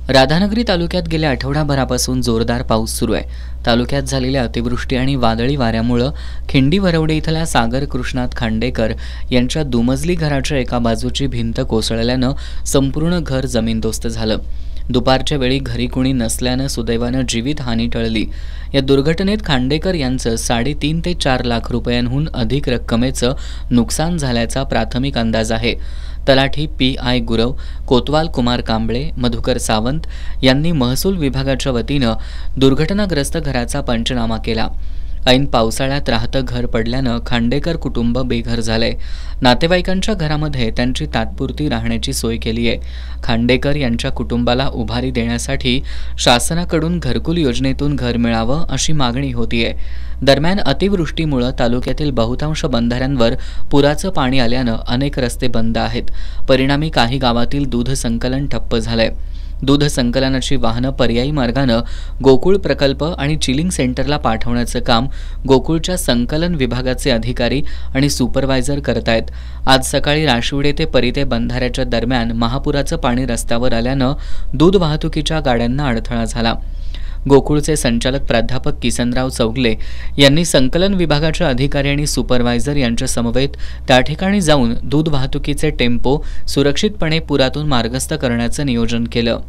राधानगरी तालुक्यात गेल्या आठवडाभरापासून जोरदार पाऊस सुरू आहे। तालुक्यात झालेल्या अतिवृष्टी आणि वादळी वाऱ्यामुळे खिंडी वरवडे इथल्या सागर कृष्णात खांडेकर यांच्या दुमजली घराच्या एका बाजूची भिंत कोसळल्यानं संपूर्ण घर जमीनदोस्त झालं। दुपारच्या वेळी घरी कुणी नसल्यानं सुदैवानं जीवितहानी टळली। या दुर्घटनेत खांडेकर यांचं 3.5 ते 4 लाख रुपयांहून अधिक रक्कमेचं नुकसान झाल्याचा प्राथमिक अंदाज आहे। तलाठी PI गुरव, कोतवाल कुमार कांबळे, मधुकर सावंत यांनी महसूल विभागाच्या वतीनं दुर्घटनाग्रस्त घराचा पंचनामा केला। ऐन पावसाळ्यात राहतं घर पडल्यानं खांडेकर कुटुंब बेघर झालंय। नातेवाईकांच्या घरामध्ये त्यांची तात्पुरती राहण्याची सोय केली आहे। खांडेकर यांच्या कुटुंबाला उभारी देण्यासाठी शासनाकडून घरकुल योजनेतून घर मिळावं अशी मागणी होतीये। दरम्यान अतिवृष्टीमुळे तालुक्यातील बहुतांश बंधाऱ्यांवर पुराचं पाणी आल्यानं अनेक रस्ते बंद आहेत। परिणामी काही गावातील दूध संकलन ठप्प झालंय। दूध संकलनाची वाहनं पर्यायी मार्गानं गोकुळ प्रकल्प आणि चिलिंग सेंटरला पाठवण्याचं काम गोकुळच्या संकलन विभागाचे अधिकारी आणि सुपरवायझर करतायत। आज सकाळी राशिवडे ते परिते बंधाऱ्याच्या दरम्यान महापुराचं पाणी रस्त्यावर आल्यानं दूध वाहतुकीच्या गाड्यांना अडथळा झाला। गोकुळचे संचालक प्राध्यापक किसनराव चौगले यांनी संकलन विभागाच्या अधिकारी आणि सुपरवायझर यांच्या समवेत त्या ठिकाणी जाऊन दूध वाहतुकीचे टेम्पो सुरक्षितपणे पुरातून मार्गस्थ करण्याचं नियोजन केलं।